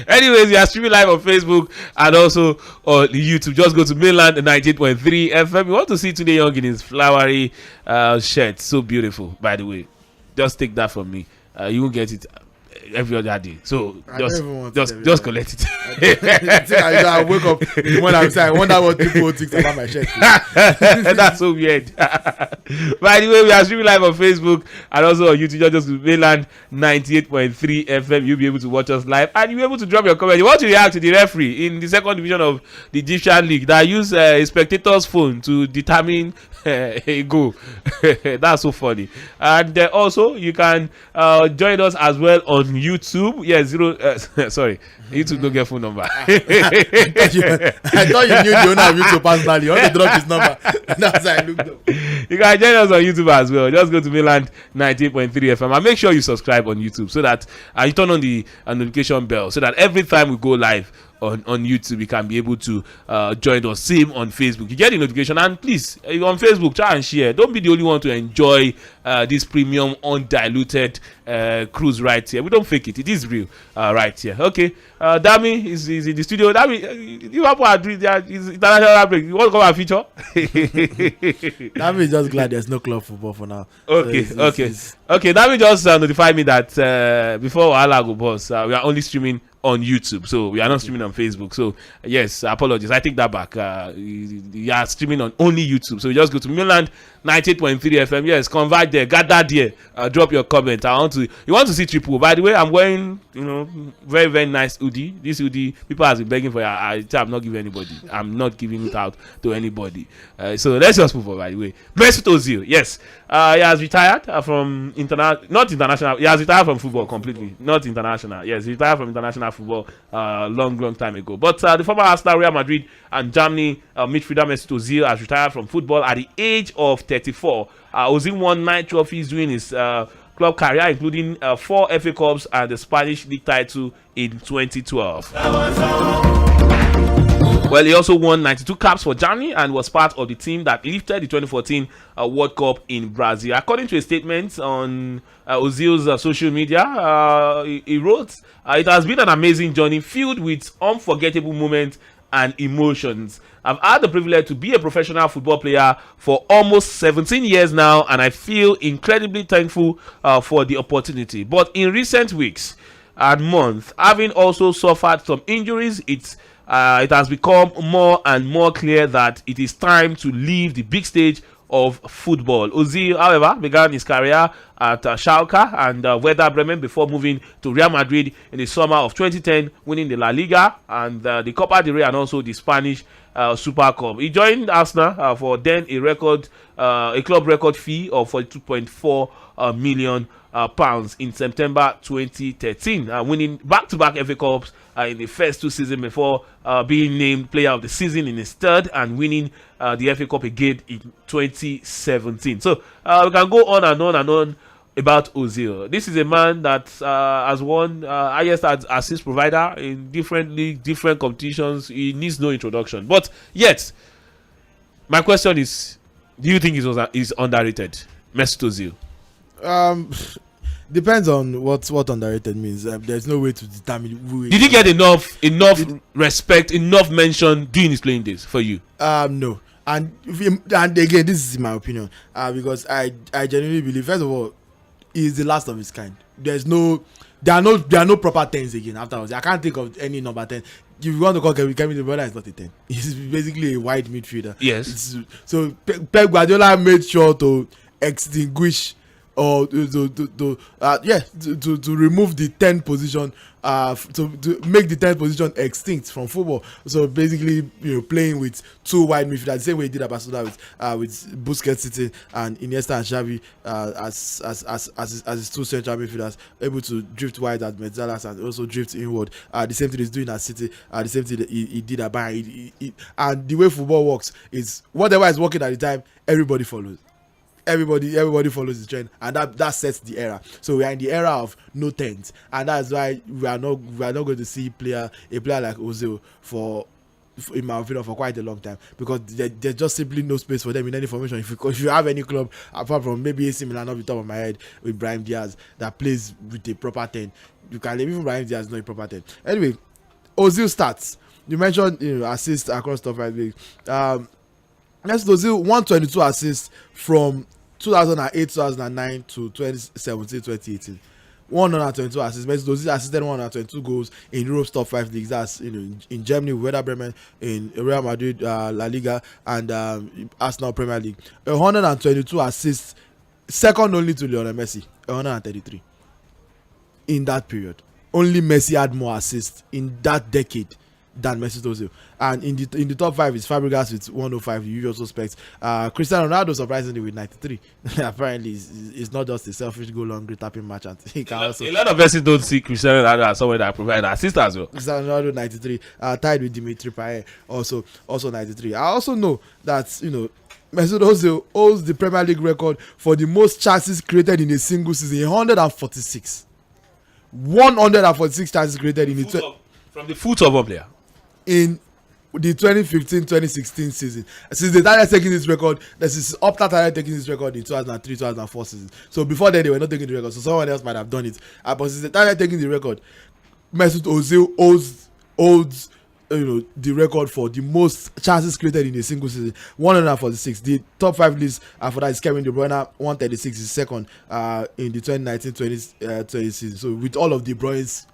Anyways, we are streaming live on Facebook and also on YouTube. Just go to Mainland 98.3 FM. You want to see Tunde Young in his flowery shirt. So beautiful, by the way. Just take that from me. You won't get it every other day. So just collect it. I wake up in the morning and say, I wonder what people think about my shirt. That's so weird. By the way, we are streaming live on Facebook and also on YouTube. Just Mainland 98.3 FM. You'll be able to watch us live and you'll be able to drop your comment. You want to react to the referee in the second division of the Egyptian League that use a spectator's phone to determine a goal. That's so funny. And also you can join us as well on YouTube. Sorry, YouTube don't get phone number. I thought you knew the owner of YouTube personally. You want to drop his number. That's how I looked up. You can join us on YouTube as well. Just go to Mainland 98.3 FM and make sure you subscribe on YouTube so that you turn on the notification bell so that every time we go live on YouTube you can be able to join us. Same on Facebook, you get the notification. And please, on Facebook, try and share. Don't be the only one to enjoy this premium undiluted cruise right here. We don't fake it, it is real right here. Okay, Dami is in the studio. Dami, you have to international break. You want to come and feature? Dami is just glad there's no club football for now. Okay, so okay. Dami just notified me that before Wahala go boss, we are only streaming on YouTube, so we are not streaming on Facebook. So yes, apologies, I take that back. We are streaming on only YouTube, so you just go to Mainland 98.3 FM. Yes, convert there, gather there, drop your comment. You want to see triple. By the way, I'm wearing very very nice hoodie. This hoodie people has been begging for. I'm not giving anybody. I'm not giving it out to anybody. So let's just move on. By the way, Mesut Ozil, yes, he has retired from not international. He has retired from football completely, not international. Yes, he retired from international football long time ago. But the former Arsenal, Real Madrid and Germany midfielder Mesut Ozil has retired from football at the age of 34. Ozil won 9 trophies during his club career, including 4 FA Cups and the Spanish league title in 2012. Well, he also won 92 caps for Germany and was part of the team that lifted the 2014 World Cup in Brazil. According to a statement on Ozil's social media, he wrote, "It has been an amazing journey filled with unforgettable moments and emotions. I've had the privilege to be a professional football player for almost 17 years now, and I feel incredibly thankful for the opportunity. But in recent weeks and months, having also suffered some injuries, it has become more and more clear that it is time to leave the big stage of football." Ozil, however, began his career at Schalke and Werder Bremen before moving to Real Madrid in the summer of 2010, winning the La Liga and the Copa del Rey and also the Spanish Super Cup. He joined Arsenal for then a club record fee of 42.4 million pounds in September 2013, winning back-to-back FA Cups in the first 2 seasons before being named Player of the Season in his third and winning the FA Cup again in 2017. So we can go on and on and on about Ozil. This is a man that has won highest assist provider in different leagues, different competitions. He needs no introduction. But yet, my question is, do you think he's underrated, Mesut Ozil? Depends on what underrated means. There's no way to determine who. Did he get enough respect, enough mention during his playing days for you? No. And again, this is my opinion. Because I genuinely believe, first of all, he's the last of his kind. There are no proper 10s again afterwards. I can't think of any number 10. If you want to call Kevin De Bruyne, is not a 10. He's basically a wide midfielder. Yes. So Pep Guardiola made sure to extinguish or to remove the 10 position, to make the 10 position extinct from football. So basically, playing with 2 wide midfielders, the same way he did at Barcelona with Busquets sitting and Iniesta and Xavi as his 2 central midfielders, able to drift wide at Metzalas and also drift inward. The same thing he's doing at City. The same thing that he did at Bayern. And the way football works is whatever is working at the time, everybody follows. Everybody follows the trend, and that sets the era. So we are in the era of no 10s, and that's why we are not going to see a player like Ozil in my opinion for quite a long time, because there's just simply no space for them in any formation. If you have any club apart from maybe AC Milan off the top of my head with Brahim Diaz that plays with a proper 10, you can leave. Even Brahim Diaz is not a proper 10. Anyway, Ozil stats. You mentioned assists across top 5 leagues. Mesut Ozil 122 assists from 2008, 2009 to 2017, 2018. 122 assists. Mesut Ozil assisted 122 goals in Europe's top 5 leagues. That's in Germany, Werder Bremen, in Real Madrid, La Liga, and Arsenal Premier League. 122 assists, second only to Lionel Messi. 133 in that period. Only Messi had more assists in that decade than Mesut Ozil. And in the top 5 is Fabregas with 105, the usual suspects. Cristiano Ronaldo surprisingly with 93. Apparently, it's not just a selfish goal-hungry tapping merchant. He can A lot of persons don't see Cristiano Ronaldo as someone that provides assist as well. Cristiano Ronaldo 93, tied with Dimitri Payet, also 93. I also know that Mesut Ozil holds the Premier League record for the most chances created in a single season, 146. 146 chances created in from the foot of one player. In the 2015-2016 season. Since they started taking this record, this is Opta started taking this record in 2003-2004 season. So before then, they were not taking the record. So someone else might have done it. But since they started taking the record, Mesut Ozil holds the record for the most chances created in a single season, 146. The top 5 list for that is Kevin De Bruyne, 136 is second in the 2019-20 season. So with all of De Bruyne's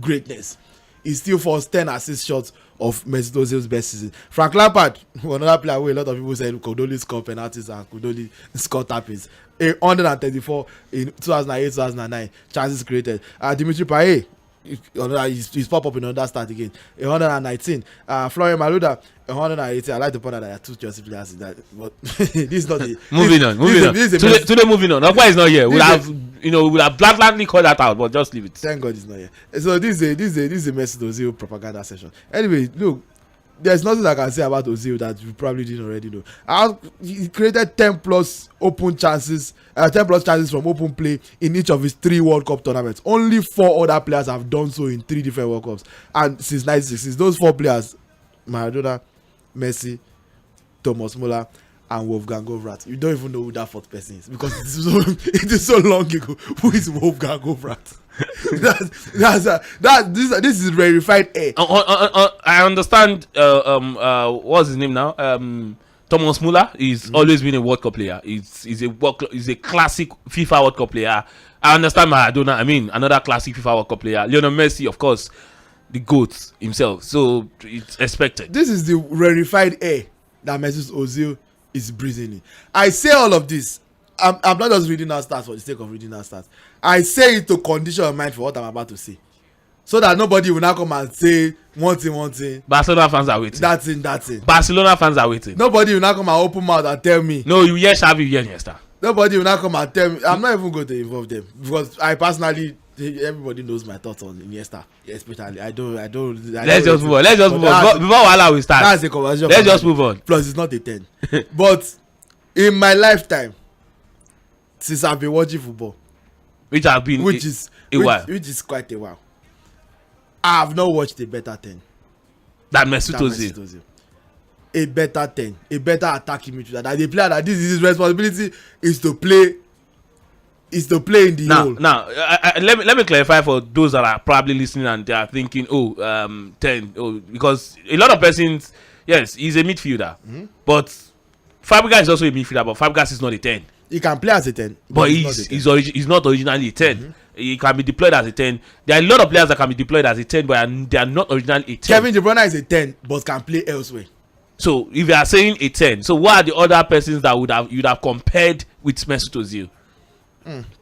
greatness, he still falls 10 assist shots of Mesut Ozil's best season. Frank Lampard, another player where a lot of people said could only score penalties and could only score tap-ins. 134 in 2008-2009 chances created. Dimitri Payet, he's pop up in another start again. 119. Florian Malouda, 180. I like the point that there are 2 Chelsea players in that, but this is not the. moving on. Today moving on. Okpa is not here. We'll have blatantly called that out, but just leave it. Thank God he's not here. So this is a Mesut Ozil propaganda session. Anyway, look, there's nothing I can say about Ozil that you probably didn't already know. He created 10 plus chances from open play in each of his 3 World Cup tournaments. Only 4 other players have done so in 3 different World Cups. And since 96, those 4 players, Maradona, Messi, Thomas Muller, and Wolfgang Govrat. You don't even know who that 4th person is because it is so long ago. Who is Wolfgang Govrat? This is verified air. I understand. What's his name now? Thomas Muller is always been a World Cup player. He's a classic FIFA World Cup player. I understand Maradona. I mean, another classic FIFA World Cup player. Lionel Messi, of course, the GOAT himself. So it's expected. This is the verified air that Mesut Ozil is breathing in. I say all of this. I'm not just reading our stats for the sake of reading our stats. I say it to condition your mind for what I'm about to say, so that nobody will now come and say one thing. Barcelona fans are waiting. That's it. Barcelona fans are waiting. Nobody will now come and open mouth and tell me. No, you hear Xavi, you hear Iniesta. Nobody will now come and tell me. I'm not even going to involve them because I personally, everybody knows my thoughts on Iniesta, especially. I don't. Let's just move on. Before Wala we start. That's a conversation. Let's just move on. Plus, it's not a 10. But in my lifetime, since I've been watching football, which is quite a while, I have not watched a better 10 than Mesut Ozil. A better 10, a better attacking midfielder. That the player that this is his responsibility is to play in the hole. Now, let me clarify for those that are probably listening and they are thinking, 10, because a lot of persons, yes, he's a midfielder, but Fabregas is also a midfielder, but Fabregas is not a 10. He can play as a 10, but he's not originally a 10. He can be deployed as a 10. There are a lot of players that can be deployed as a 10, but they are not originally a 10. Kevin De Bruyne is a 10, but can play elsewhere. So if you are saying a 10, so what are the other persons that you'd have compared with Mesut Ozil?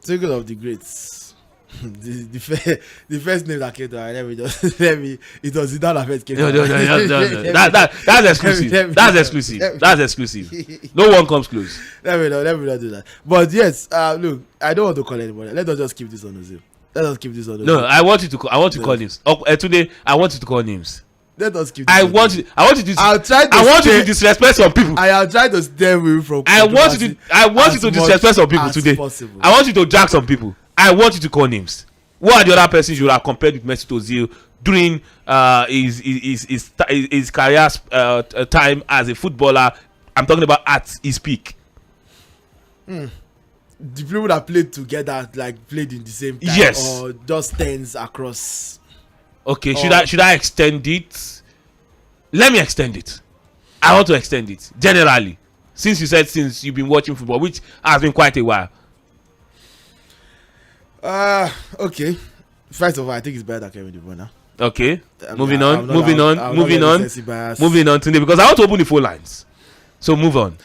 Thinking of the greats. the first name that came to my mind, it was Zidane first came to No. That's exclusive. No one comes close. Let me not do that. But yes, look, I don't want to call anybody. Let us just keep this on Ozil. No, I want you to call names. Today, I want you to call names. Let us keep. I want you to disrespect some people. I am trying to stay away from. I want you to disrespect some people today. Possible. I want you to drag some people. I want you to call names. What are the other persons you have compared with Mesut Ozil during his career time as a footballer? I'm talking about at his peak. The people that played together, like played in the same time, yes, or just tens across. Okay, should I extend it? Let me extend it. I want to extend it generally. Since you said since you've been watching football, which has been quite a while. Okay. First of all, I think it's better than Kevin De Bruyne. Okay, I mean, moving I'm on, not- moving I'm- on, I'm moving not on, very sensitive bias. moving on today because I want to open the phone lines. So move on.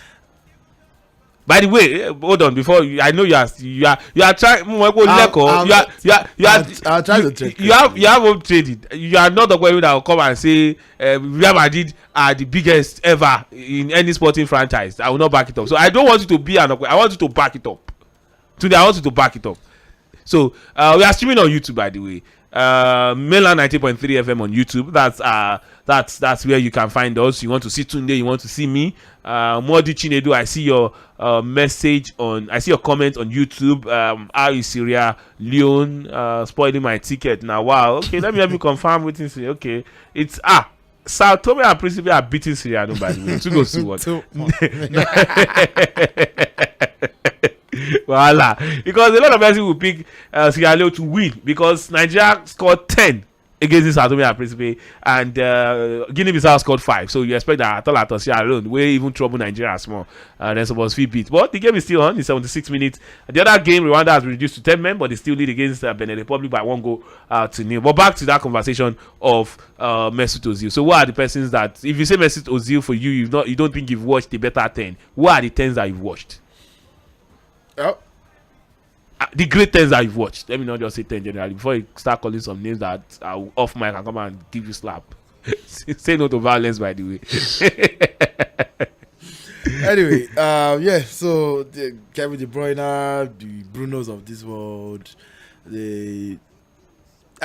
By the way, hold on before I know you are trying. You are trying to check. you have home trading. You are not the one that will come and say Real Madrid are the biggest ever in any sporting franchise. I will not back it up. So I don't want you to be an. I want you to back it up. Today I want you to back it up. So we are streaming on YouTube, by the way. Mainland 90.3 FM on YouTube. That's where you can find us. You want to see Tunde, you want to see me. Modi Chinedu, I see your message on. I see your comment on YouTube. How is Syria Leon spoiling my ticket now? Wow. Okay, let me confirm with this. Okay, it's Sao Tome and Principe are beating Syria. No, by the way, 2 goals to 1. Voila. Because a lot of people will pick Sierra Leone to win because Nigeria scored 10 against this Sao Tome and Principe and Guinea-Bissau scored 5. So you expect that at Sierra Leone will even trouble Nigeria small. Then supposed to beat. But the game is still on in 76 minutes. The other game, Rwanda has been reduced to 10 men, but they still lead against Benin Republic by 1 goal to 0. But back to that conversation of Mesut Ozil. So what are the persons that, if you say Mesut Ozil for you, you don't think you've watched the better 10? What are the 10s that you've watched? Oh. The great 10s that you've watched. Let me not just say 10 generally before you start calling some names that are off mic and come and give you slap. Say no to violence, by the way. Anyway, yeah. So the Kevin De Bruyne, the Brunos of this world, I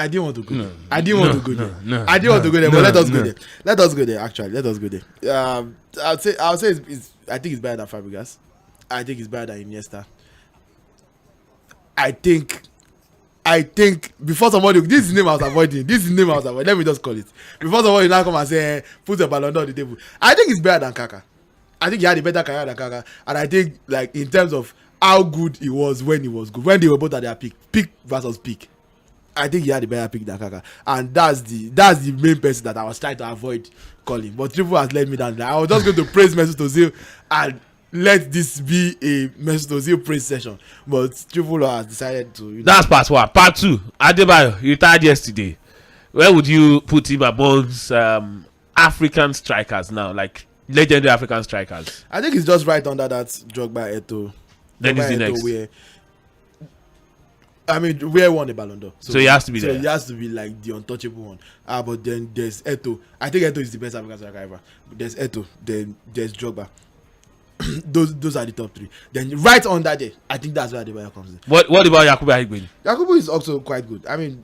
didn't want to go there. I didn't want to go there. I didn't want to go there. But let us go there. Let us go there. Actually, let us go there. I'll say it's I think it's better than Fabregas. I think it's better than Iniesta. I think before somebody, this is the name I was avoiding. Let me just call it. Before somebody now come and say, put a Ballon d'Or on the table. I think it's better than Kaka. I think he had a better career than Kaka. And I think, like, in terms of how good he was when he was good, when they were both at their peak versus peak, I think he had a better pick than Kaka. And that's the main person that I was trying to avoid calling. But Triple has let me down. I was just going to praise Mesut Ozil and let this be a Mesut Ozil praise session, but Triple has decided to. That's part 1. Part 2. Adebayo, you retired yesterday. Where would you put him amongst African strikers now, like legendary African strikers? I think it's just right under that Drogba Eto'o. Then is the next. Where won the Ballon d'Or. So he has to be there. So he has to be like the untouchable one. But then there's Eto'o. I think Eto'o is the best African striker ever. There's Eto'o. Then there's Drogba. those are the top 3. Then right under there, I think that's where Adebayo comes in. What about Yakubu Aigbeni? Yakubu is also quite good. Emmanuel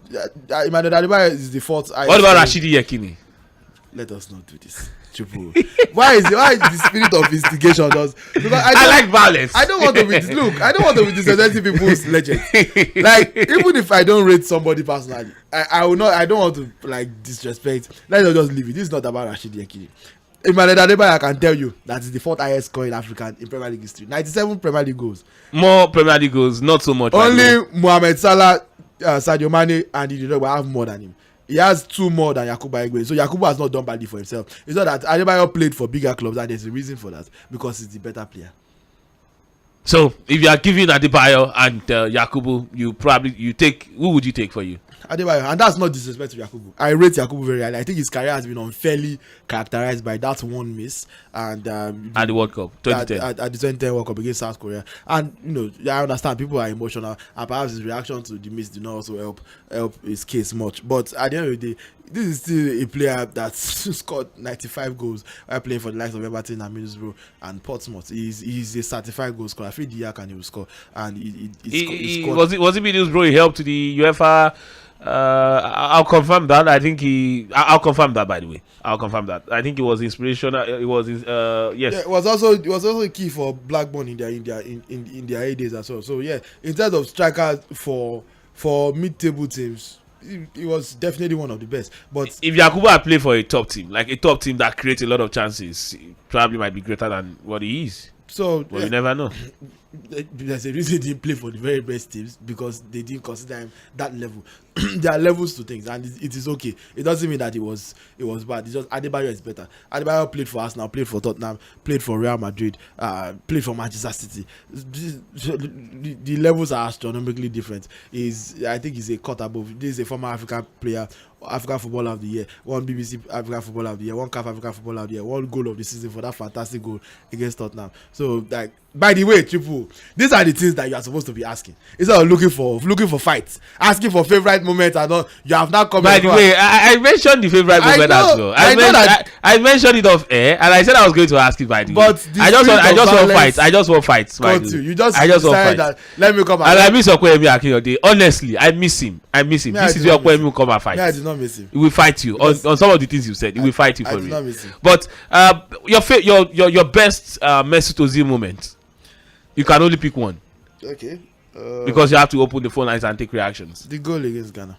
Adebayo is the 4th. What about Rashidi Yekini? Let us not do this. Why is the spirit of instigation does? Because I like violence. I don't want to be I don't want to be disrespecting people's legends. Like, even if I don't rate somebody personally, I will not. I don't want to like disrespect. Let's just leave it. This is not about Rashidi Yekini. Emmanuel Adebayo, I can tell you that is the 4th highest score in Africa in Premier League history. 97 Premier League goals. More Premier League goals, not so much. Only Mohamed Salah, Sadio Mane, and Didier Drogba have more than him. He has 2 more than Yakubu Aigbeni. So Yakubu has not done badly for himself. It's not that Adebayo played for bigger clubs, and there's a reason for that, because he's the better player. So if you are giving Adebayo and Yakubu, you take, who would you take for you? Adebayo, and that's not disrespect to Yakubu. I rate Yakubu very highly. I think his career has been unfairly characterized by that one miss and at the World Cup 2010. At the 2010 World Cup against South Korea. And I understand people are emotional, and perhaps his reaction to the miss did not also help his case much. But at the end of the day, this is still a player that scored 95 goals while playing for the likes of Everton and Middlesbrough and Portsmouth. He's a certified goal scorer. I feel Diak and he will score. And he scored. Was it Middlesbrough he helped to the UEFA? I'll confirm that. I'll confirm that, by the way. I'll confirm that. I think it was inspirational. It was yes. Yeah, it was also a key for Blackburn in their heydays as well. So yeah, in terms of strikers for mid-table teams, he was definitely one of the best. But if Yakubu had played for a top team, like a top team that creates a lot of chances, he probably might be greater than what he is. So But you never know. there's a reason he didn't play for the very best teams, because they didn't consider him that level. There are levels to things, and it is okay. It doesn't mean that it was bad. It's just Adebayo is better. Adebayo played for Arsenal, played for Tottenham, played for Real Madrid, played for Manchester City. The levels are astronomically different. I think he's a cut above. This is a former African player, African Footballer of the Year, one BBC African Footballer of the Year, one CAF African Footballer of the Year, one goal of the season for that fantastic goal against Tottenham. So, like, by the way, Triple, these are the things that you are supposed to be asking. Instead of looking for fights, asking for favorite moments and all, you have not come. By the way, I mentioned the favorite moment as well. I mentioned it off air, and I said I was going to ask it by the way. But I just want fights. I just want fights. You just decided that let me come. And I miss Okoyemi Akinode. Honestly, I miss him. This is where Okoyemi will come and fight. Yeah, I did not miss him. He will fight you on some of the things you said. He will fight you for me. I did not miss him. But your best Mesut Ozil moment. You can only pick one. Okay. Because you have to open the phone lines and take reactions. The goal against Ghana.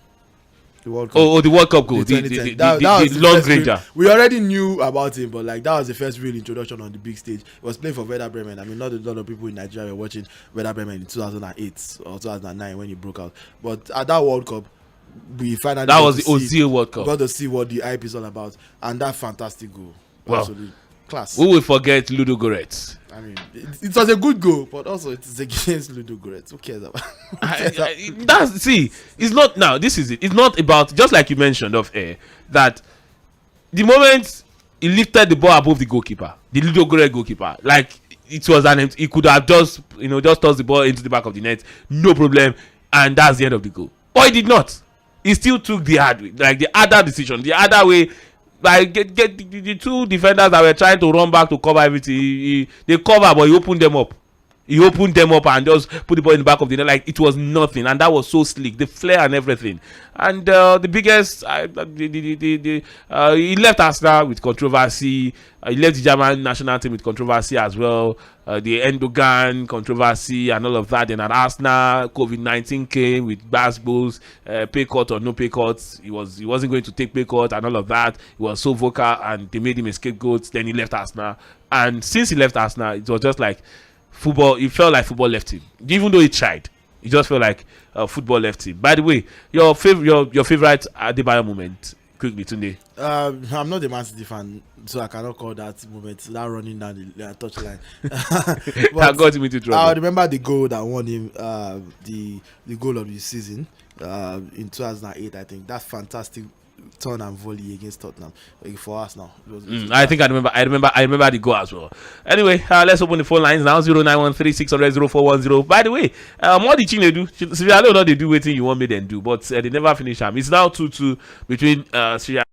The World Cup. Oh, the World Cup goal. The long ranger. We already knew about him, but like that was the first real introduction on the big stage. He was playing for Werder Bremen. I mean, not a lot of people in Nigeria were watching Werder Bremen in 2008 or 2009 when he broke out. But at that World Cup, we finally that was the Ozil World Cup. Got to see what the hype is all about, and that fantastic goal. Wow. Absolutely class. Who will forget Ludo Goretz? I mean, it was a good goal, but also it is against Ludo Goretz. Who cares about? It's not now. This is it. It's not about, just like you mentioned off air, that the moment he lifted the ball above the goalkeeper, the Ludo Goretz goalkeeper, like it was he could have just tossed the ball into the back of the net, no problem, and that's the end of the goal. But he did not. He still took the hard way, like the other decision, the other way. Like get the two defenders that were trying to run back to cover everything. They cover, but he opened them up. He opened them up and just put the ball in the back of the net like it was nothing, and that was so slick, the flair and everything. And the biggest, he left Arsenal with controversy. He left the German national team with controversy as well. The Endogan controversy and all of that. Then at Arsenal, COVID-19 came with basketballs, pay cut or no pay cuts. He wasn't going to take pay cut and all of that. He was so vocal, and they made him a scapegoat. Then he left Arsenal, and since he left Arsenal, it was just like football. It felt like football left him, even though he tried. It just felt like football left him. By the way, your favorite Adebayo moment, quickly, Tunde. I'm not a Man City fan, so I cannot call that moment, that running down the touchline. That got him into trouble. I remember the goal that won him the goal of the season in 2008. I think that fantastic turn and volley against Tottenham for us now. I think I remember the goal as well. Anyway, let's open the phone lines now. 0913-600-0410. By the way, what did Chinedu? I don't know they do waiting you want me then do, but they never finish them. It's now 2-2 between Syria